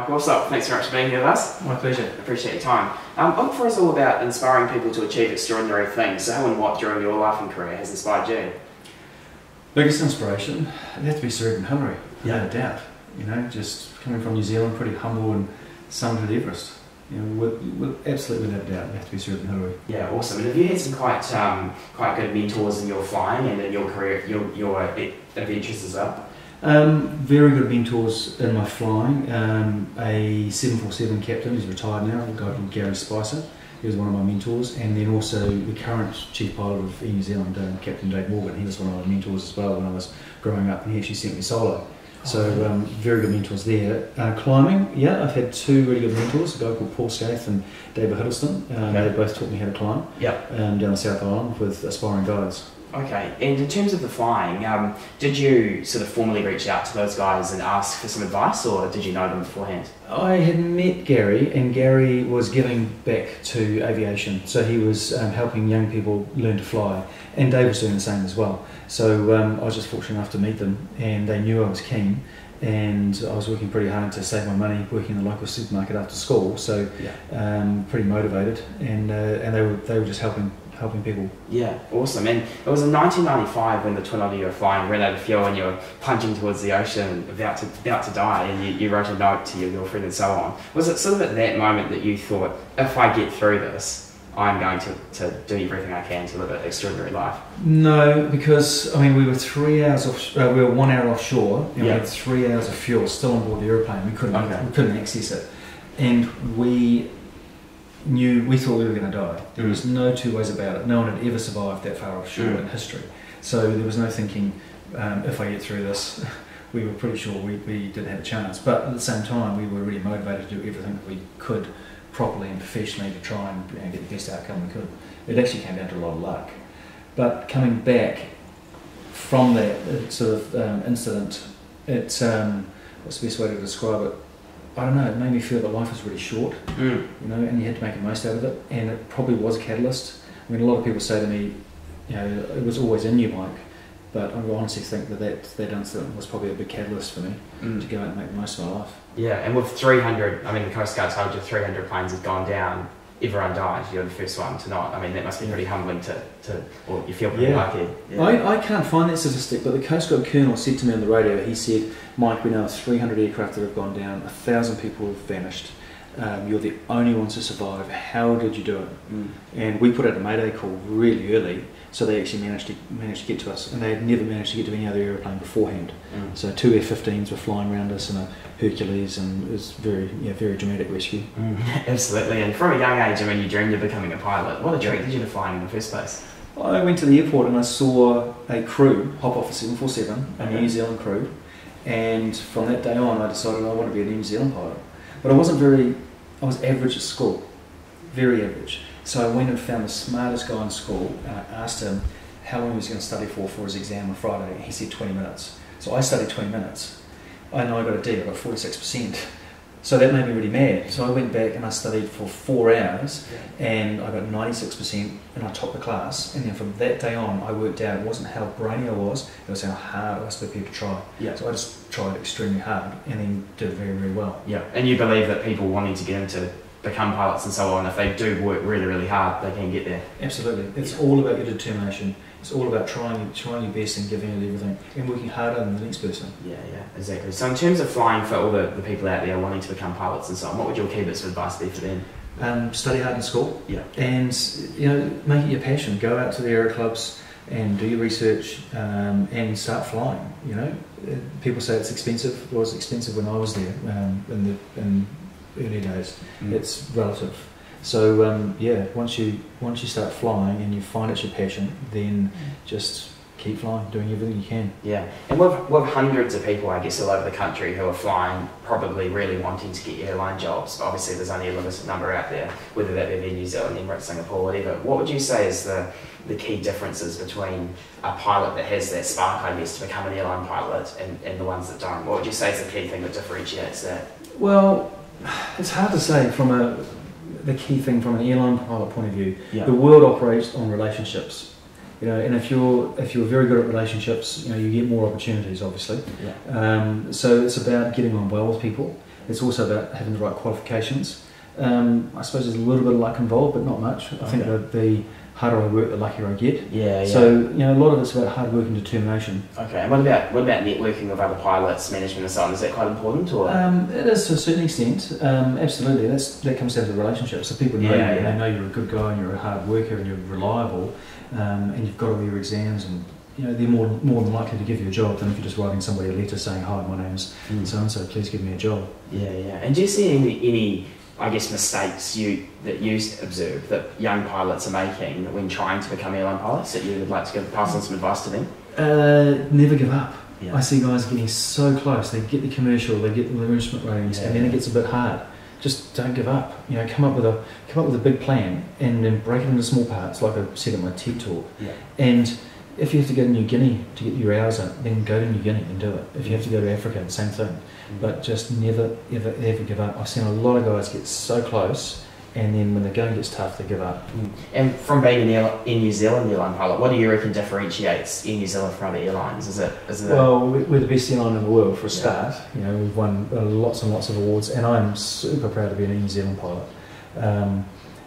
Allsop, thanks very much for being here with us. My pleasure. Appreciate your time. Oompher is all about inspiring people to achieve extraordinary things. So how and what during your life and career has inspired you? Biggest inspiration, it had to be Sir Hillary, without a doubt. You know, just coming from New Zealand, pretty humble and summited Everest. You know, absolutely without a doubt, it had to be Sir Hillary. Yeah, awesome. And have you had some quite good mentors in your flying and in your career, your adventures as well? Very good mentors in my flying. A 747 captain who's retired now, a guy called Gary Spicer. He was one of my mentors, and then also the current chief pilot of Air New Zealand, Captain Dave Morgan. He was one of my mentors as well when I was growing up, and he actually sent me solo. So very good mentors there. Climbing, yeah, I've had two really good mentors, a guy called Paul Scaith and David Hiddleston. They both taught me how to climb down the South Island with aspiring guides. Okay, and in terms of the flying, did you sort of formally reach out to those guys and ask for some advice, or did you know them beforehand? I had met Gary, and Gary was giving back to aviation, so he was helping young people learn to fly, and Dave was doing the same as well. So I was just fortunate enough to meet them, and they knew I was keen, and I was working pretty hard to save my money working in the local supermarket after school, so pretty motivated, and they were just helping people. Yeah, awesome. And it was in 1995 when the twin of you were flying, ran out of fuel, and you were plunging towards the ocean, about to die, and you wrote a note to your girlfriend and so on. Was it sort of at that moment that you thought, if I get through this, I'm going to do everything I can to live an extraordinary life? No, because I mean we were 3 hours off. We were 1 hour offshore, and we had 3 hours of fuel still on board the aeroplane. We couldn't access it, and we thought we were going to die. There was no two ways about it. No one had ever survived that far offshore in history. So there was no thinking, if I get through this, we were pretty sure we did have a chance. But at the same time, we were really motivated to do everything that we could properly and professionally to try and get the best outcome we could. It actually came down to a lot of luck. But coming back from that sort of incident, what's the best way to describe it? I don't know, it made me feel that life was really short, you know, and you had to make the most out of it, and it probably was a catalyst. I mean, a lot of people say to me, you know, it was always in you, Mike, but I honestly think that incident was probably a big catalyst for me to go out and make the most of my life. Yeah, and with 300, I mean, the Coast Guard told you 300 planes had gone down, everyone died, you're the first one to not. I mean, that must be pretty humbling or you feel pretty lucky. Yeah. I can't find that statistic, but the Coast Guard Colonel said to me on the radio, he said, Mike, we know of 300 aircraft that have gone down, 1,000 people have vanished, you're the only ones to survive, how did you do it? And we put out a Mayday call really early, so they actually managed to get to us, and they had never managed to get to any other aeroplane beforehand. So two F-15s were flying around us and a Hercules, and it was very dramatic rescue. Absolutely, and from a young age, I mean, you dreamed of becoming a pilot. What attracted you to flying in the first place? I went to the airport and I saw a crew hop off a 747, a New Zealand crew, and from that day on I decided I want to be a New Zealand pilot. But I was average at school, very average. So I went and found the smartest guy in school and I asked him how long he was going to study for his exam on Friday, and he said 20 minutes. So I studied 20 minutes and I got a D, I got 46%. So that made me really mad. So I went back and I studied for 4 hours and I got 96% and I topped the class. And then from that day on, I worked out it wasn't how brainy I was, it was how hard I was prepared to try. So I just tried extremely hard and then did very, very well. Yeah, and you believe that people wanting to get into become pilots and so on, if they do work really, really hard, they can get there? Absolutely. It's all about your determination. It's all about trying your best and giving it everything and working harder than the next person. Yeah, exactly. So in terms of flying, for all the people out there wanting to become pilots and so on, what would your key bits of advice be for them? Study hard in school, and you know, make it your passion. Go out to the aero clubs and do your research and start flying. You know, people say it's expensive. It was expensive when I was there in the early days. It's relative. So once you start flying and you find it's your passion, then just keep flying, doing everything you can. Yeah, and we've hundreds of people, I guess, all over the country who are flying, probably really wanting to get airline jobs, but obviously there's only a limited number out there, whether that be New Zealand, Emirates, Singapore, whatever. What would you say is the key differences between a pilot that has that spark, I guess, to become an airline pilot and the ones that don't? What would you say is the key thing that differentiates that? Well, It's hard to say the key thing from an airline pilot point of view. Yeah. The world operates on relationships. And if you're very good at relationships, you get more opportunities, obviously. Yeah. So it's about getting on well with people. It's also about having the right qualifications. I suppose there's a little bit of luck involved, but not much. I think that the harder I work, the luckier I get. Yeah. So a lot of it's about hard work and determination. Okay. And what about networking with other pilots, management, and so on? Is that quite important, or? It is to a certain extent. Absolutely. That comes down to the relationship. So people know you. They know you're a good guy and you're a hard worker and you're reliable, and you've got all your exams, and they're more than likely to give you a job than if you're just writing somebody a letter saying, "Hi, my name's so and so. Please give me a job." Yeah. And do you see any I guess mistakes that you observe that young pilots are making when trying to become airline pilots that you would like to pass on some advice to them? Never give up. Yeah. I see guys getting so close. They get the commercial, they get the enrichment ratings, and then it gets a bit hard. Just don't give up. Come up with a big plan and then break it into small parts, like I said in my TED talk. Yeah. And if you have to go to New Guinea to get your hours up, then go to New Guinea and do it. If you have to go to Africa, the same thing. But just never, ever, ever give up. I've seen a lot of guys get so close, and then when the going gets tough, they give up. And from being in New Zealand airline pilot, what do you reckon differentiates Air New Zealand from other airlines? Is it? Well, we're the best airline in the world for a start. We've won lots and lots of awards, and I'm super proud to be an Air New Zealand pilot.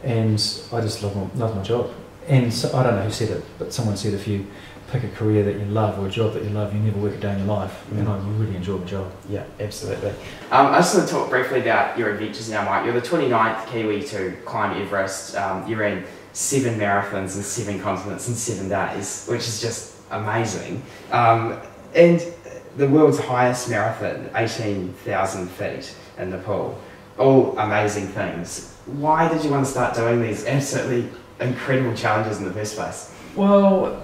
And I just love my job. And so, I don't know who said it, but someone said if you pick a career that you love or a job that you love, you never work a day in your life. And I really enjoy the job. Yeah, absolutely. I just want to talk briefly about your adventures now, Mike. You're the 29th Kiwi to climb Everest. You ran 7 marathons in 7 continents in 7 days, which is just amazing. And the world's highest marathon, 18,000 feet in Nepal. All amazing things. Why did you want to start doing these absolutely incredible challenges in the first place? Well,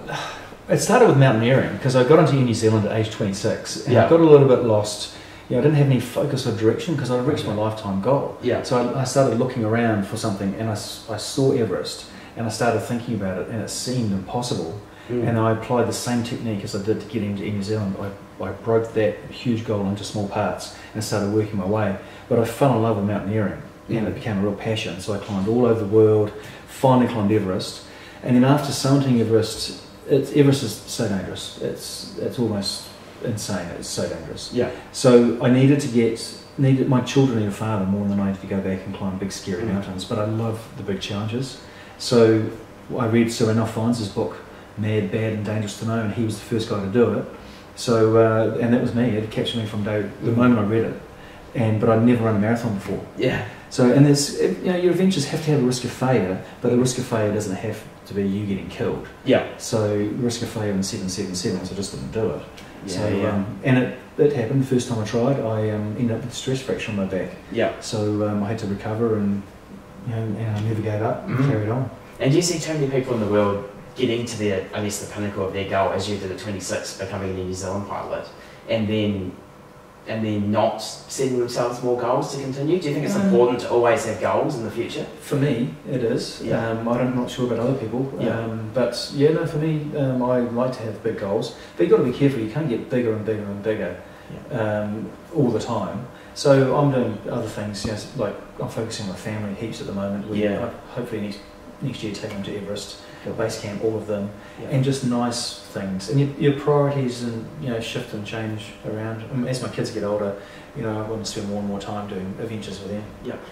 it started with mountaineering because I got into New Zealand at age 26 and I got a little bit lost. I didn't have any focus or direction because I reached my lifetime goal. So I started looking around for something, and I saw Everest and I started thinking about it, and it seemed impossible. And I applied the same technique as I did to get into New Zealand. I broke that huge goal into small parts and started working my way. But I fell in love with mountaineering and it became a real passion. So I climbed all over the world, finally climbed Everest. And then after summiting Everest, Everest is so dangerous. It's almost insane. It's so dangerous. So I needed my children need a father more than I needed to go back and climb big scary mountains. But I love the big challenges. So I read Sir Ralph Fiennes' book, Mad, Bad and Dangerous to Know, and he was the first guy to do it. So and that was me. It captured me from the moment I read it. But I'd never run a marathon before. So and there's your adventures have to have a risk of failure, but the risk of failure doesn't have to be you getting killed. So risk of failure in 777, so I just didn't do it. And it happened the first time I tried. I ended up with a stress fracture on my back. So I had to recover, and and I never gave up and carried on. And do you see too many people in the world getting to the pinnacle of their goal, as you did at 26, becoming a New Zealand pilot, and then not setting themselves more goals to continue? Do you think it's important to always have goals in the future? For me, it is. I'm not sure about other people. But for me, I like to have big goals. But you've got to be careful. You can't get bigger and bigger and bigger all the time. So I'm doing other things. Like I'm focusing on my family heaps at the moment. Hopefully next year take them to Everest, base camp, all of them, and just nice things. And your priorities and shift and change around. As my kids get older, I want to spend more and more time doing adventures with them.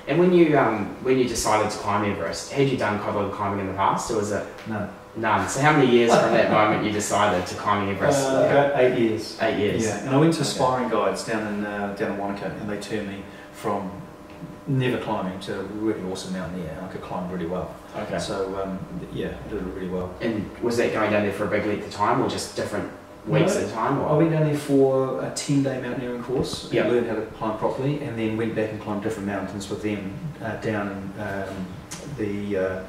And when you decided to climb Everest, had you done quite a lot of climbing in the past, or was it none? So how many years from that moment you decided to climbing Everest? About 8 years. 8 years. And I went to aspiring guides down in Wanaka, and they turned me from never climbing to a really awesome mountaineer, and I could climb really well. So I did it really well. And was that going down there for a big length of time, or just different weeks at a time? Or? I went down there for a 10-day mountaineering course. Yeah. Learned how to climb properly, and then went back and climbed different mountains with them down in the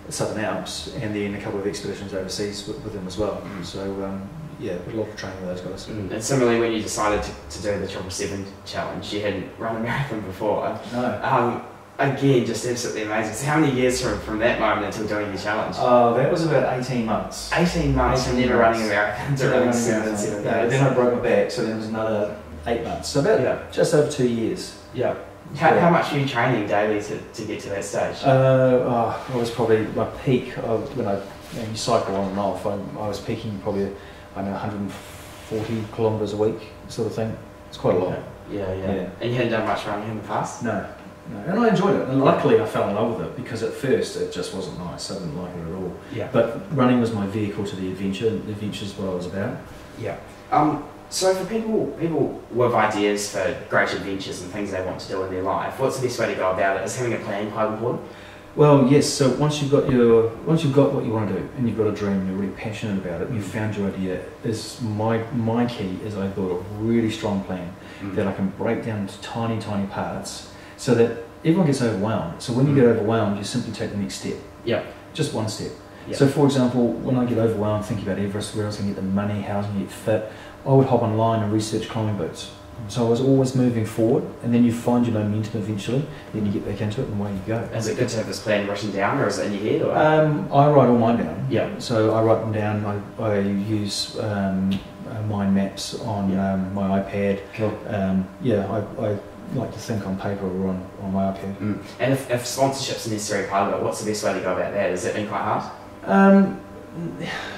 Southern Alps, and then a couple of expeditions overseas with them as well. So yeah, a lot of training with those guys. And similarly, when you decided to do the 777 challenge, you hadn't run a marathon before. No. Again, just absolutely amazing. So how many years from that moment until doing the challenge? That was about 18 months. 18 months from never running a marathon to running 7 days. Then I broke my back, so then it was another 8 months. So about just over 2 years. How much were you training daily to get to that stage? I was probably my peak of when you cycle on and off. I was peaking probably 140 kilometres a week, sort of thing. It's quite a lot. Yeah. And you hadn't done much running in the past? No. And I enjoyed it. And luckily I fell in love with it because at first it just wasn't nice. I didn't like it at all. Yeah. But running was my vehicle to the adventure. The adventure is what I was about. Yeah. So for people with ideas for great adventures and things they want to do in their life, what's the best way to go about it? Is having a plan quite important? Well, yes. So once you've got what you want to do and you've got a dream, and you're really passionate about it, and you've found your idea. Is my key is I build a really strong plan that I can break down into tiny parts, so that everyone gets overwhelmed. So when you get overwhelmed, you simply take the next step. Yeah. Just one step. Yeah. So for example, when I get overwhelmed thinking about Everest, where I was going to get the money, how I was going to get fit, I would hop online and research climbing boots. So I was always moving forward, and then you find your momentum eventually, then you get back into it and away you go. Is it good to have this plan written down, or is it in your head? Or? I write all mine down. Yeah. So I write them down. I use mind maps on my iPad. Cool. I like to think on paper or on my iPad. And if sponsorship's a necessary part of it, what's the best way to go about that? Has it been quite hard?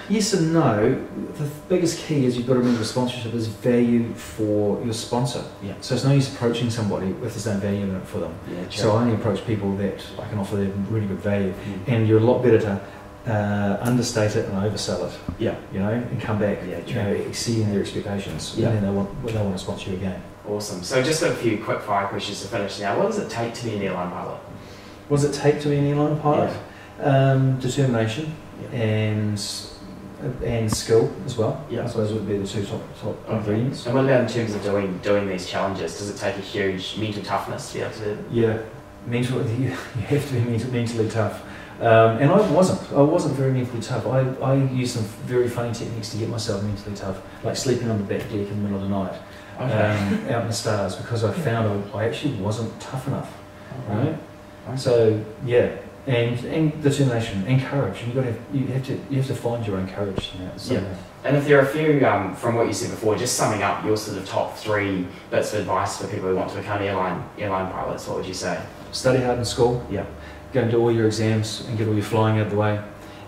Yes and no. The biggest key is you've got to remember sponsorship is value for your sponsor. Yeah. So it's no use approaching somebody if there's no value in it for them. Yeah, true. So I only approach people that I can offer them really good value. And you're a lot better to understate it and oversell it. Yeah. You know, and come back, True. Exceeding their expectations. Yeah. And then they want to sponsor you again. Awesome. So just got a few quick fire questions to finish now. What does it take to be an airline pilot? What does it take to be an airline pilot? Determination. And skill as well. Yeah. I suppose would be the two top ingredients. And what about in terms of doing these challenges? Does it take a huge mental toughness to be able to do it? Yeah, you have to be mentally tough. And I wasn't very mentally tough. I used some very funny techniques to get myself mentally tough, like sleeping on the back deck in the middle of the night, out in the stars, because I found I actually wasn't tough enough. Right? Okay. So yeah. And determination and courage. You have to find your own courage in that. So. Yeah. And if there are a few, from what you said before, just summing up your sort of top 3 bits of advice for people who want to become airline pilots, what would you say? Study hard in school. Yeah. Go and do all your exams and get all your flying out of the way,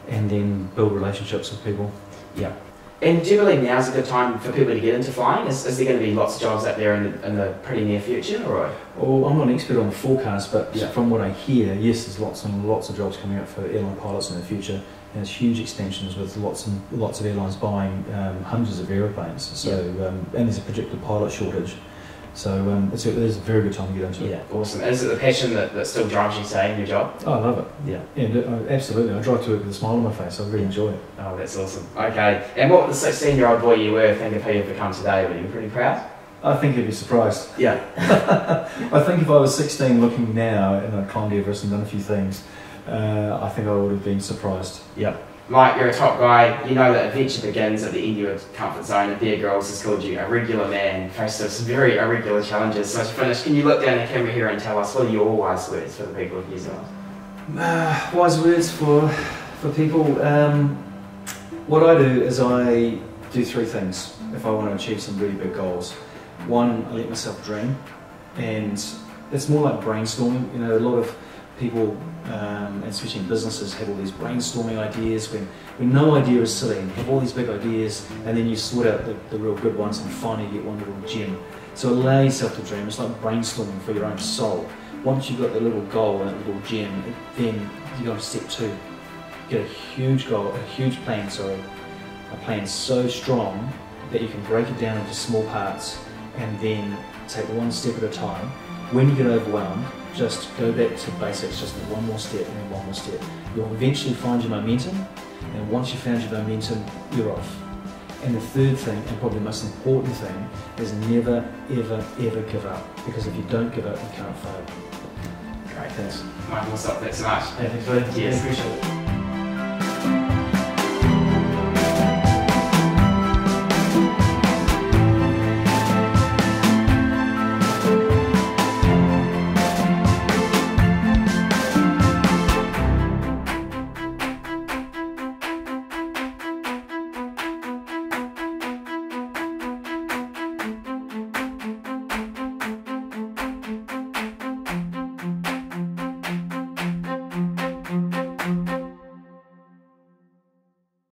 and then build relationships with people. Yeah. And do you believe now's a good time for people to get into flying? Is there going to be lots of jobs out there in the pretty near future? Or? Well, I'm not an expert on the forecast, but from what I hear, yes, there's lots and lots of jobs coming up for airline pilots in the future. And there's huge extensions with lots of airlines buying hundreds of aeroplanes. So and there's a projected pilot shortage. So it's a very good time to get into it. Yeah, awesome. And is it the passion that still drives you, say, in your job? Oh, I love it. Yeah. Absolutely. I drive to work with a smile on my face. I really enjoy it. Oh, that's awesome. Okay. And what would the 16-year-old boy you were think of who you've become today? Were you pretty proud? I think you'd be surprised. Yeah. I think if I was 16 looking now and I'd climbed Everest and done a few things, I think I would have been surprised. Yeah. Mike, you're a top guy. You know that adventure begins at the end of your comfort zone, and Bear Grylls has called you a regular man, faced with some very irregular challenges. So to finish, can you look down the camera here and tell us what are your wise words for the people of New Zealand? Wise words for people. What I do is I do 3 things if I want to achieve some really big goals. One, I let myself dream, and it's more like brainstorming. You know, a lot of people, and especially in businesses, have all these brainstorming ideas when no idea is silly, and you have all these big ideas, and then you sort out the real good ones and finally get one little gem. So allow yourself to dream. It's like brainstorming for your own soul. Once you've got the little goal and that little gem, then you go on to step 2. Get a huge goal, a huge plan, a plan so strong that you can break it down into small parts and then take one step at a time. When you get overwhelmed, just go back to basics, just one more step and then one more step. You'll eventually find your momentum, and once you've found your momentum, you're off. And the third thing, and probably the most important thing, is never, ever, ever give up. Because if you don't give up, you can't fail. Great, thanks. Mike, we'll stop. Thanks so much. Thanks, buddy. Cheers. Appreciate it.